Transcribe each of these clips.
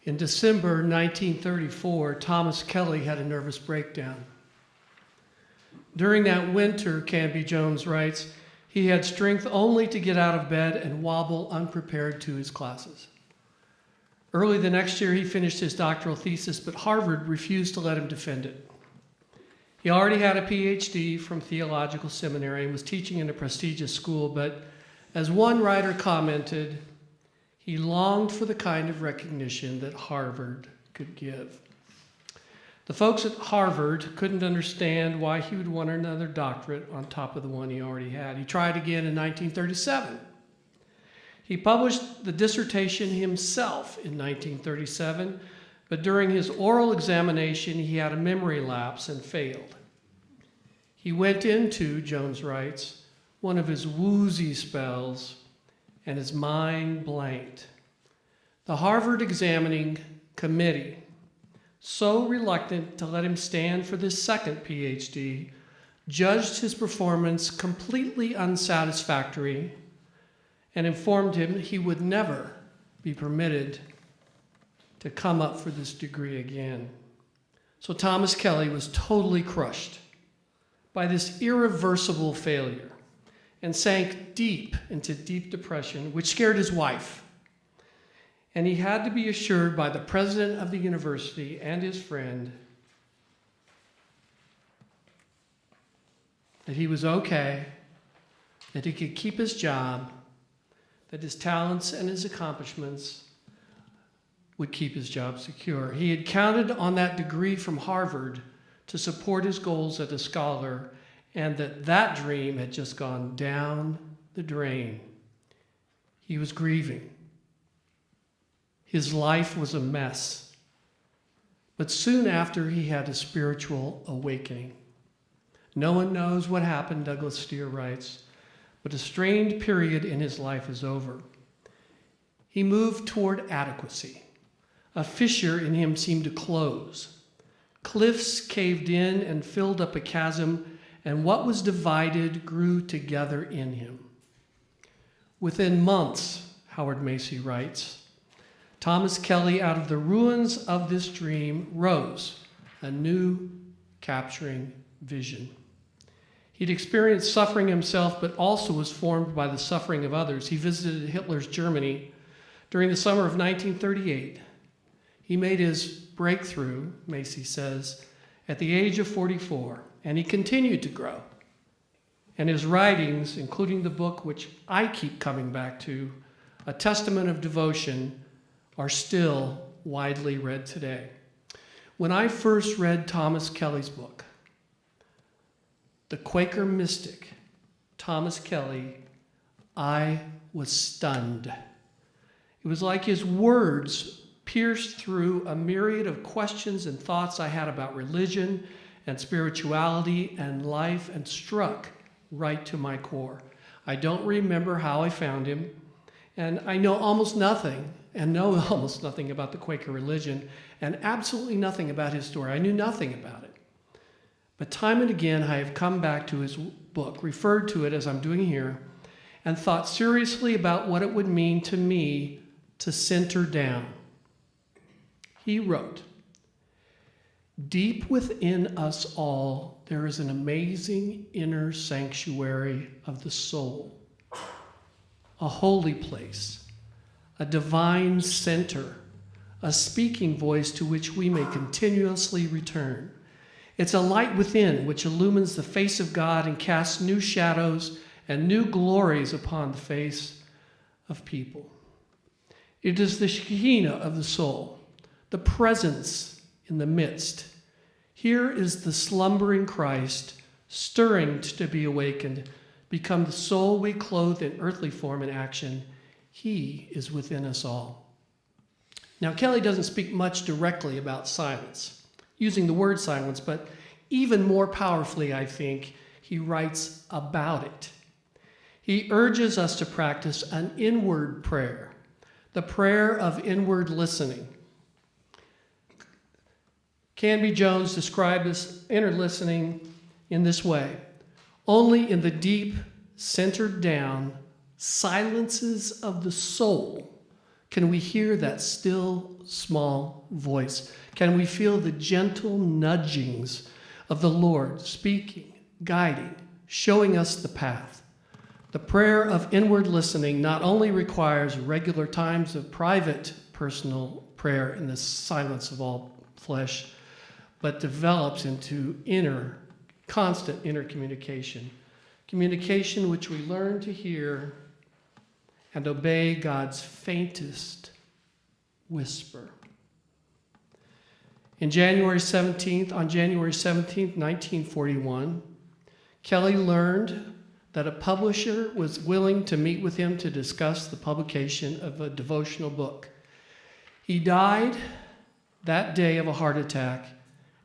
In December 1934, Thomas Kelly had a nervous breakdown. During that winter, Canby Jones writes, he had strength only to get out of bed and wobble unprepared to his classes. Early the next year, he finished his doctoral thesis, but Harvard refused to let him defend it. He already had a PhD from theological seminary and was teaching in a prestigious school, but as one writer commented, he longed for the kind of recognition that Harvard could give. The folks at Harvard couldn't understand why he would want another doctorate on top of the one he already had. He tried again in 1937. He published the dissertation himself in 1937, but during his oral examination, he had a memory lapse and failed. He went into, Jones writes, one of his woozy spells, and his mind blanked. The Harvard examining committee, so reluctant to let him stand for this second PhD, judged his performance completely unsatisfactory and informed him he would never be permitted to come up for this degree again. So Thomas Kelly was totally crushed by this irreversible failure and sank deep into deep depression, which scared his wife. And he had to be assured by the president of the university and his friend that he was okay, that he could keep his job, that his talents and his accomplishments would keep his job secure. He had counted on that degree from Harvard to support his goals as a scholar, and that dream had just gone down the drain. He was grieving. His life was a mess. But soon after, he had a spiritual awakening. No one knows what happened, Douglas Steere writes, but a strained period in his life is over. He moved toward adequacy. A fissure in him seemed to close. Cliffs caved in and filled up a chasm, and what was divided grew together in him. Within months, Howard Macy writes, Thomas Kelly, out of the ruins of this dream, rose a new, capturing vision. He'd experienced suffering himself, but also was formed by the suffering of others. He visited Hitler's Germany during the summer of 1938. He made his breakthrough, Macy says, at the age of 44, and he continued to grow. And his writings, including the book which I keep coming back to, A Testament of Devotion, are still widely read today. When I first read Thomas Kelly's book, The Quaker Mystic, Thomas Kelly, I was stunned. It was like his words pierced through a myriad of questions and thoughts I had about religion and spirituality and life and struck right to my core. I don't remember how I found him, and I know almost nothing about the Quaker religion and absolutely nothing about his story. I knew nothing about it. But time and again, I have come back to his book, referred to it as I'm doing here, and thought seriously about what it would mean to me to center down. He wrote, "Deep within us all, there is an amazing inner sanctuary of the soul, a holy place, a divine center, a speaking voice to which we may continuously return. It's a light within which illumines the face of God and casts new shadows and new glories upon the face of people. It is the Shekinah of the soul, the presence in the midst. Here is the slumbering Christ, stirring to be awakened, become the soul we clothe in earthly form and action. He is within us all." Now, Kelly doesn't speak much directly about silence, using the word silence, but even more powerfully, I think, he writes about it. He urges us to practice an inward prayer, the prayer of inward listening. Canby Jones described this inner listening in this way: only in the deep, centered down, silences of the soul, can we hear that still small voice? Can we feel the gentle nudgings of the Lord speaking, guiding, showing us the path? The prayer of inward listening not only requires regular times of private, personal prayer in the silence of all flesh, but develops into constant inner communication. Communication which we learn to hear and obey God's faintest whisper. On January 17th, 1941, Kelly learned that a publisher was willing to meet with him to discuss the publication of a devotional book. He died that day of a heart attack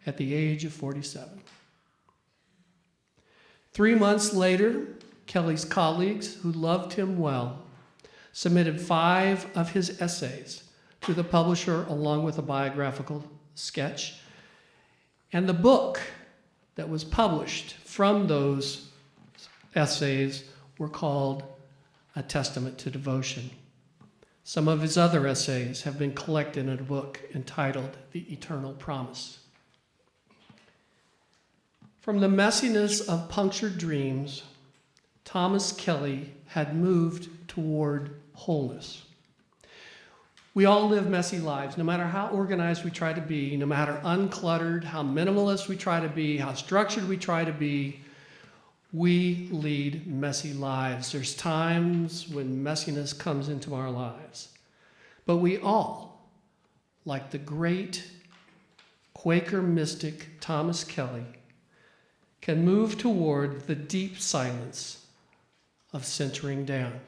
at the age of 47. 3 months later, Kelly's colleagues, who loved him well, submitted 5 of his essays to the publisher along with a biographical sketch. And the book that was published from those essays were called A Testament to Devotion. Some of his other essays have been collected in a book entitled The Eternal Promise. From the messiness of punctured dreams, Thomas Kelly had moved toward wholeness. We all live messy lives, no matter how organized we try to be, no matter uncluttered, how minimalist we try to be, how structured we try to be, we lead messy lives. There's times when messiness comes into our lives. But we all, like the great Quaker mystic Thomas Kelly, can move toward the deep silence of centering down.